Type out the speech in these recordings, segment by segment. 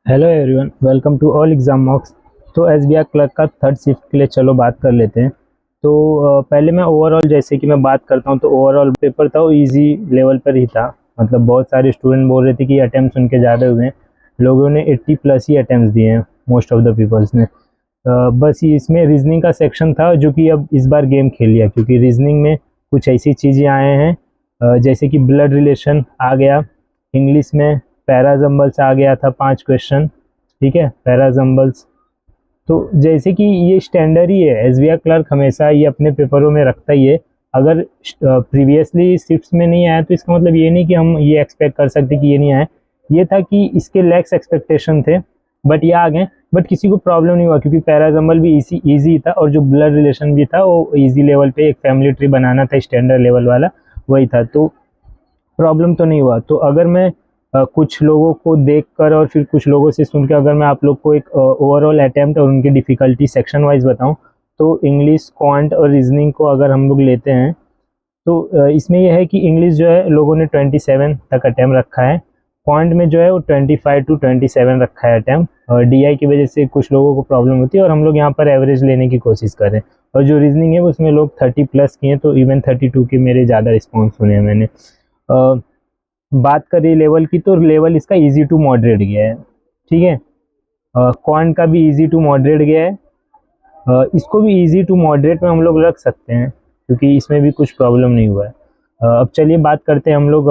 Hello everyone, welcome to all exam mocks. तो SBI clerk का third shift के लिए चलो बात कर लेते हैं। तो पहले मैं ओवरऑल जैसे कि मैं बात करता हूँ तो ओवरऑल पेपर था वो इजी लेवल पर ही था। मतलब बहुत सारे स्टूडेंट बोल रहे थे कि अटेम्प्ट्स उनके ज़्यादा हुए हैं। लोगों ने 80 प्लस ही अटेम्प्ट्स दिए हैं, मोस्ट ऑफ द पीपल्स ने। बस ये इसमें रीजनिंग का सेक्शन था जो कि अब इस बार गेम खेल लिया, क्योंकि रीजनिंग में कुछ ऐसी चीज़ें आए हैं जैसे कि ब्लड रिलेशन आ गया। इंग्लिश में पैराजम्बल्स आ गया था 5 क्वेश्चन। ठीक है, पैराजम्बल्स। तो जैसे कि ये स्टैंडर्ड ही है, एसबीआई क्लर्क हमेशा ये अपने पेपरों में रखता ही है। अगर प्रीवियसली शिफ्ट्स में नहीं आया तो इसका मतलब ये नहीं कि हम ये एक्सपेक्ट कर सकते कि ये नहीं आए। ये था कि इसके लैक्स एक्सपेक्टेशन थे, बट ये आ गए। बट किसी को प्रॉब्लम नहीं हुआ क्योंकि पैराजम्बल भी इजी था, और जो ब्लड रिलेशन भी था वो इजी लेवल पे एक फैमिली ट्री बनाना था स्टैंडर्ड लेवल वाला, वही था। तो प्रॉब्लम तो नहीं हुआ। तो अगर मैं कुछ लोगों को देखकर और फिर कुछ लोगों से सुन के अगर मैं आप लोग को एक ओवरऑल अटेम्प्ट और उनकी डिफ़िकल्टी सेक्शन वाइज बताऊं, तो इंग्लिश, क्वांट और रीजनिंग को अगर हम लोग लेते हैं तो इसमें यह है कि इंग्लिश जो है लोगों ने 27 तक अटैम्प्ट रखा है। क्वांट में जो है वो 25 टू 27 रखा है अटैम्प्ट, और डीआई की वजह से कुछ लोगों को प्रॉब्लम होती है और हम लोग यहाँ पर एवरेज लेने की कोशिश कर रहे हैं। और जो रीजनिंग है उसमें लोग 30 प्लस किए, तो इवन 32 के मेरे ज़्यादा रिस्पॉन्स सुने हैं मैंने। बात करें लेवल की, तो लेवल इसका इजी टू मॉडरेट गया है। ठीक है, क्वांट का भी इजी टू मॉडरेट गया है। इसको भी इजी टू मॉडरेट में हम लोग रख सकते हैं क्योंकि इसमें भी कुछ प्रॉब्लम नहीं हुआ है। अब चलिए बात करते हैं हम लोग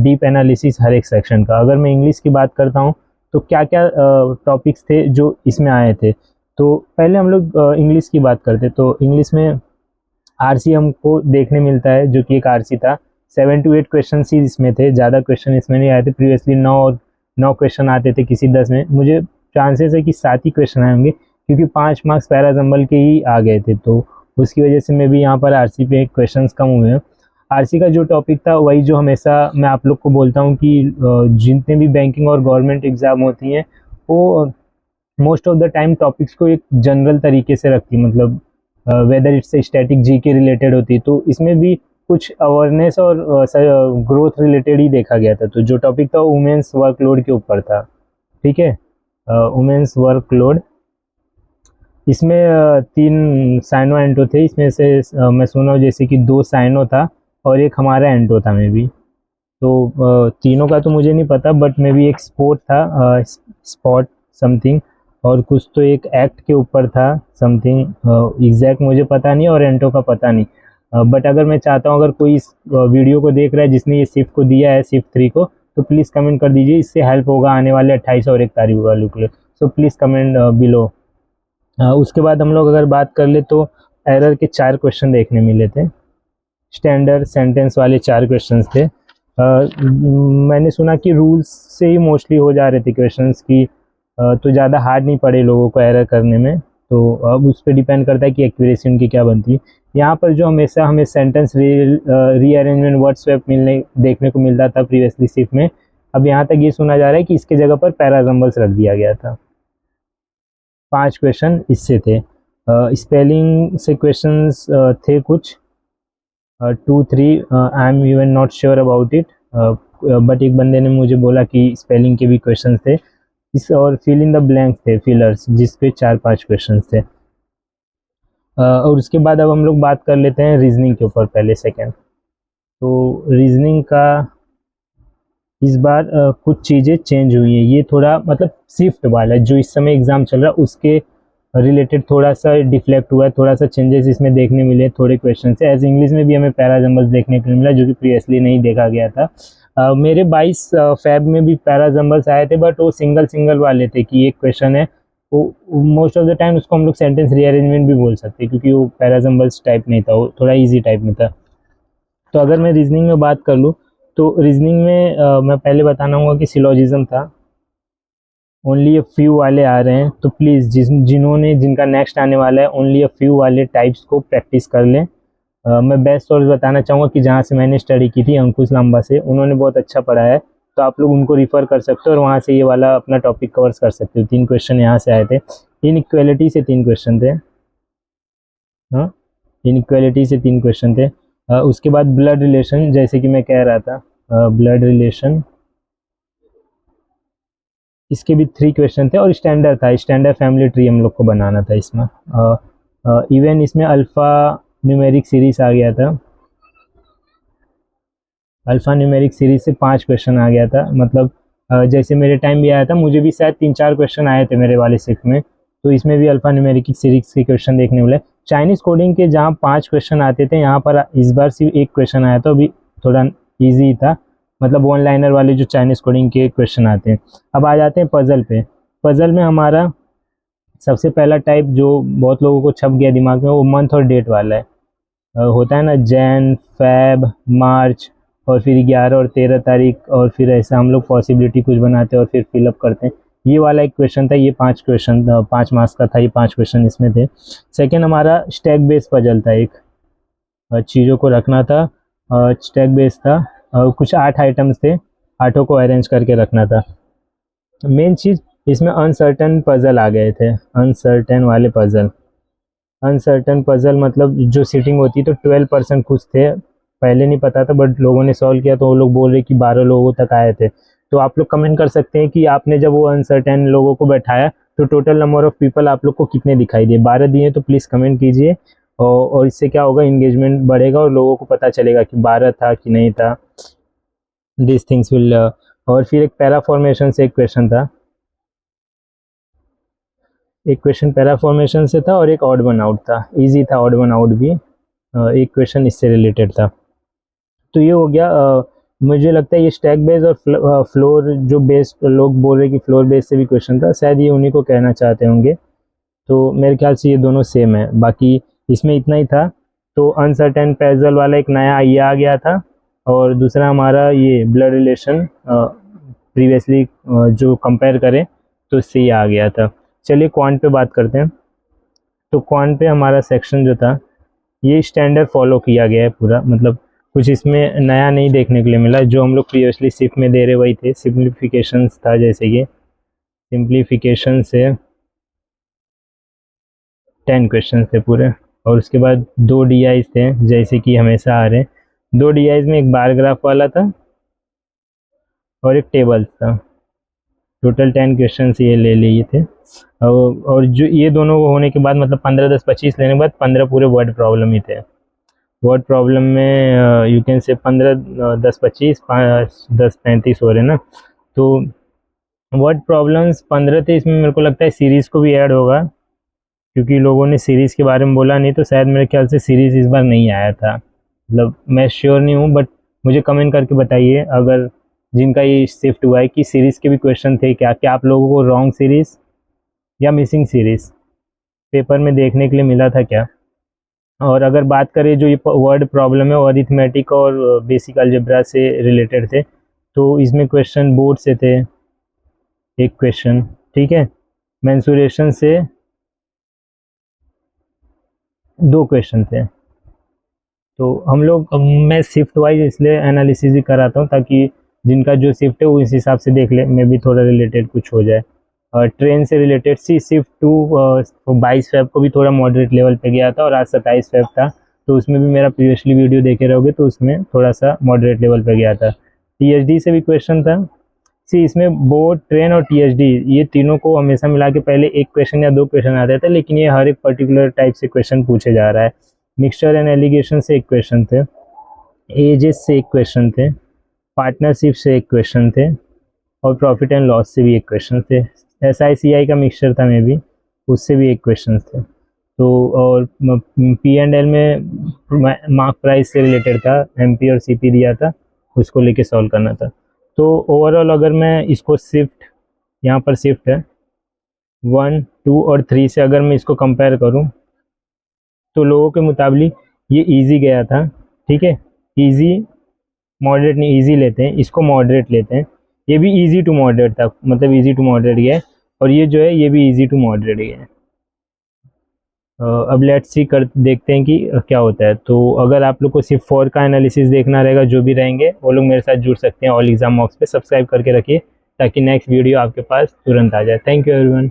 डीप एनालिसिस हर एक सेक्शन का। अगर मैं इंग्लिश की बात करता हूँ तो क्या क्या टॉपिक्स थे जो इसमें आए थे। तो पहले हम लोग इंग्लिश की बात करते, तो इंग्लिश में आरसी हमको देखने मिलता है, जो कि एक आरसी था। 7 to 8 क्वेश्चन ही इसमें थे, ज़्यादा क्वेश्चन इसमें नहीं आए थे। प्रीवियसली 9 क्वेश्चन आते थे किसी 10 में। मुझे चांसेस है कि 7 ही क्वेश्चन आएंगे क्योंकि 5 मार्क्स पैराजम्बल के ही आ गए थे, तो उसकी वजह से मैं भी यहाँ पर आरसी पे क्वेश्चन कम हुए हैं। आरसी का जो टॉपिक था वही जो हमेशा मैं आप लोग को बोलता हूँ कि जितने भी बैंकिंग और गवर्नमेंट एग्जाम होती हैं वो most of the time topics को एक जनरल तरीके से रखती है। मतलब वेदर इट्स स्टैटिक जी के रिलेटेड होती है, तो इसमें भी कुछ अवेयरनेस और ग्रोथ रिलेटेड ही देखा गया था। तो जो टॉपिक था वुमेन्स वर्कलोड के ऊपर था। ठीक है, वुमेन्स वर्कलोड। इसमें 3 साइनो एंटो थे। इसमें से मैं सुना हूँ जैसे कि 2 साइनो था और एक हमारा एंटो था मे बी। तो तीनों का तो मुझे नहीं पता, बट मे बी एक स्पोर्ट था, स्पॉट समथिंग, और कुछ तो एक एक्ट के ऊपर था समथिंग, एग्जैक्ट मुझे पता नहीं और एंटो का पता नहीं। बट अगर मैं चाहता हूँ अगर कोई इस वीडियो को देख रहा है जिसने ये शिफ्ट को दिया है, शिफ्ट 3 को, तो प्लीज़ कमेंट कर दीजिए। इससे हेल्प होगा आने वाले 28 और 1 तारीख वालों के लिए। So please comment below. उसके बाद हम लोग अगर बात कर ले तो एरर के 4 क्वेश्चन देखने मिले थे। स्टैंडर्ड सेंटेंस वाले 4 क्वेश्चंस थे। मैंने सुना कि रूल्स से ही मोस्टली हो जा रहे थे क्वेश्चंस की, तो ज़्यादा हार्ड नहीं पड़े लोगों को एरर करने में। तो अब उस पर डिपेंड करता है कि एक्यूरेसी उनकी क्या बनती है। यहाँ पर जो हमेशा हमें सेंटेंस रीअरेंजमेंट वर्ड स्वैप मिलने देखने को मिलता था प्रीवियसली शिफ्ट में, अब यहाँ तक ये सुना जा रहा है कि इसके जगह पर पैराजम्बल्स रख दिया गया था। 5 क्वेश्चन इससे थे। स्पेलिंग से क्वेश्चंस थे कुछ 2 3। I am even not sure about it, but एक बंदे ने मुझे बोला कि स्पेलिंग के भी क्वेश्चन थे इस, और फिल इन द ब्लैंक थे, फिलर्स, जिस पे 4 5 क्वेश्चन थे। और उसके बाद अब हम लोग बात कर लेते हैं रीजनिंग के ऊपर, पहले सेकंड। तो रीजनिंग का इस बार कुछ चीज़ें चेंज हुई हैं। ये थोड़ा मतलब शिफ्ट वाला जो इस समय एग्ज़ाम चल रहा है उसके रिलेटेड थोड़ा सा डिफ्लेक्ट हुआ है, थोड़ा सा चेंजेस इसमें देखने मिले थोड़े क्वेश्चन से। एज इंग्लिश में भी हमें पैराजम्बल्स देखने को मिला जो कि प्रीवियसली नहीं देखा गया था। मेरे 22 फेब में भी पैराजम्बल्स आए थे, बट वो सिंगल सिंगल वाले थे कि एक क्वेश्चन है वो मोस्ट ऑफ द टाइम उसको हम लोग सेंटेंस रीअरेंजमेंट भी बोल सकते हैं क्योंकि वो पैराजम्बल्स टाइप नहीं था, वो थोड़ा ईजी टाइप में था। तो अगर मैं रीजनिंग में बात कर लूँ तो रीजनिंग में मैं पहले बताना होगा कि सिलोजिज्म था। ओनली अ फ्यू वाले आ रहे हैं, तो प्लीज़ जिन्होंने जिनका नेक्स्ट आने वाला है ओनली अ फ्यू वाले टाइप्स को प्रैक्टिस कर लें। मैं बेस्ट सोर्स बताना चाहूँगा कि जहाँ से मैंने स्टडी की थी, अंकुश लांबा से, उन्होंने बहुत अच्छा पढ़ाया है। तो आप लोग उनको रिफ़र कर सकते हो और वहाँ से ये वाला अपना टॉपिक कवर्स कर सकते हो। 3 क्वेश्चन यहाँ से आए थे। इनइक्वालिटी से 3 क्वेश्चन थे। हाँ, इनइक्वालिटी से 3 क्वेश्चन थे। उसके बाद ब्लड रिलेशन, जैसे कि मैं कह रहा था, ब्लड रिलेशन इसके भी 3 क्वेश्चन थे और स्टैंडर्ड था, स्टैंडर्ड फैमिली ट्री हम लोग को बनाना था इसमें। इवन इसमें अल्फ़ा न्यूमेरिक सीरीज़ आ गया था, अल्फ़ा न्यूमेरिक सीरीज़ से 5 क्वेश्चन आ गया था। मतलब जैसे मेरे टाइम भी आया था, मुझे भी शायद 3-4 क्वेश्चन आए थे मेरे वाले शिफ्ट में, तो इसमें भी अल्फ़ा न्यूमेरिक सीरीज़ के क्वेश्चन देखने मिले। चाइनीज़ कोडिंग के जहाँ 5 क्वेश्चन आते थे, यहाँ पर इस बार सिर्फ 1 क्वेश्चन आया था, अभी थोड़ा ईजी था, मतलब वन लाइनर वाले जो चाइनीज़ कोडिंग के क्वेश्चन आते हैं। अब आ जाते हैं पज़ल पे। पज़ल में हमारा सबसे पहला टाइप जो बहुत लोगों को छप गया दिमाग में, वो मंथ और डेट वाला है। होता है ना, जैन, फेब, मार्च, और फिर 11 और 13 तारीख, और फिर ऐसा हम लोग पॉसिबिलिटी कुछ बनाते हैं और फिर फिलअप करते हैं। ये वाला एक क्वेश्चन था, ये 5 क्वेश्चन 5 मार्क्स का था, ये 5 क्वेश्चन इसमें थे। सेकेंड हमारा स्टैक बेस पजल था, एक चीज़ों को रखना था, स्टैक बेस था, कुछ 8 आइटम्स थे, 8 को अरेंज करके रखना था। मेन चीज़ इसमें अनसर्टन पजल आ गए थे, अनसर्टन वाले पजल। अनसर्टन पजल मतलब जो सीटिंग होती है, तो 12 पर्सन खुश थे, पहले नहीं पता था, बट लोगों ने सॉल्व किया तो वो लोग बोल रहे कि 12 लोगों तक आए थे। तो आप लोग कमेंट कर सकते हैं कि आपने जब वो अनसर्टेन लोगों को बैठाया तो टोटल नंबर ऑफ पीपल आप लोग को कितने दिखाई दिए। 12 दिए तो प्लीज़ कमेंट कीजिए, और इससे क्या होगा, इंगेजमेंट बढ़ेगा और लोगों को पता चलेगा कि 12 था कि नहीं था। This things will. और फिर एक पैरा फॉर्मेशन से एक क्वेश्चन था, एक क्वेश्चन पैरा फॉर्मेशन से था और एक ऑड वन आउट था, इजी था ऑड वन आउट भी। एक क्वेश्चन इससे रिलेटेड था। तो ये हो गया। मुझे लगता है ये स्टैक बेस और फ्लोर जो बेस, लोग बोल रहे कि फ्लोर बेस से भी क्वेश्चन था, शायद ये उन्हीं को कहना चाहते होंगे। तो मेरे ख्याल से ये दोनों सेम है, बाकी इसमें इतना ही था। तो अनसर्टेन पैजल वाला एक नया ये आ गया था, और दूसरा हमारा ये ब्लड रिलेशन प्रीवियसली जो कंपेयर करें तो इससे ये आ गया था। चलिए क्वांट पे बात करते हैं। तो क्वांट पे हमारा सेक्शन जो था, ये स्टैंडर्ड फॉलो किया गया है पूरा, मतलब कुछ इसमें नया नहीं देखने के लिए मिला, जो हम लोग प्रीवियसली शिफ्ट में दे रहे वही थे। सिंप्लीफिकेशंस था, जैसे कि सिंप्लीफिकेशन से 10 क्वेश्चन थे पूरे, और उसके बाद 2 DIs थे जैसे कि हमेशा आ रहे हैं। 2 DIs में एक बार ग्राफ वाला था और एक टेबल था। टोटल 10 क्वेश्चन ये ले लिए थे, और जो ये दोनों होने के बाद, मतलब 15, 10, 25 लेने के बाद 15 पूरे वर्ड प्रॉब्लम ही थे। वर्ड प्रॉब्लम में यू कैन से 15, 10, 25, 5, 10, 35 हो रहे ना। तो वर्ड प्रॉब्लम्स 15 थे, इसमें मेरे को लगता है सीरीज़ को भी ऐड होगा, क्योंकि लोगों ने सीरीज़ के बारे में बोला नहीं, तो शायद मेरे ख्याल से सीरीज़ इस बार नहीं आया था। मतलब मैं श्योर नहीं हूँ, बट मुझे कमेंट करके बताइए अगर जिनका ये शिफ्ट हुआ है कि सीरीज़ के भी क्वेश्चन थे क्या, क्या आप लोगों को रॉन्ग सीरीज़ या मिसिंग सीरीज़ पेपर में देखने के लिए मिला था क्या। और अगर बात करें जो ये वर्ड प्रॉब्लम है, और अरिथमेटिक और बेसिक अलजेब्रा से रिलेटेड थे, तो इसमें क्वेश्चन बोर्ड से थे, एक क्वेश्चन, ठीक है। मेंसुरेशन से 2 क्वेश्चन थे। तो हम लोग, मैं शिफ्ट वाइज इसलिए एनालिसिस भी कराता हूँ ताकि जिनका जो शिफ्ट है वो इस हिसाब से देख ले, मैं भी थोड़ा रिलेटेड कुछ हो जाए। ट्रेन से रिलेटेड सी शिफ्ट 2 22 फेब को भी थोड़ा मॉडरेट लेवल पे गया था, और आज 27 फेब था, तो उसमें भी मेरा प्रीवियसली वीडियो देखे रहोगे तो उसमें थोड़ा सा मॉडरेट लेवल पे गया था। THD से भी क्वेश्चन था। सी इसमें बोर्ड, ट्रेन और THD, ये तीनों को हमेशा मिला के पहले एक क्वेश्चन या 2 क्वेश्चन आते थे, लेकिन ये हर एक पर्टिकुलर टाइप से क्वेश्चन पूछे जा रहा है। मिक्सचर एंड एलिगेशन से एक क्वेश्चन थे, एजेस से एक क्वेश्चन थे, पार्टनरशिप से एक क्वेश्चन थे, और प्रॉफिट एंड लॉस से भी एक क्वेश्चन थे। SICI का मिक्सचर था मे बी, उससे भी एक क्वेश्चन थे। तो और P&L में मार्क प्राइस से रिलेटेड था, MP और CP दिया था, उसको लेके सॉल्व करना था। तो ओवरऑल अगर मैं इसको शिफ्ट, यहाँ पर शिफ्ट है 1, 2 और 3 से अगर मैं इसको कंपेयर करूँ, तो लोगों के मुताबिक ये इजी गया था, ठीक है। इजी मॉडरेट नहीं, इजी लेते हैं, इसको मॉडरेट लेते हैं। ये भी इजी टू मॉडरेट था, मतलब इजी टू मॉडरेट गया है, और ये जो है ये भी इजी टू मॉडरेट गया है। अब लेट्स सी कर देखते हैं कि क्या होता है। तो अगर आप लोग को सिर्फ 4 का एनालिसिस देखना रहेगा, जो भी रहेंगे वो लोग मेरे साथ जुड़ सकते हैं ऑल एग्जाम मॉक्स पे। सब्सक्राइब करके रखिए ताकि नेक्स्ट वीडियो आपके पास तुरंत आ जाए। Thank you everyone.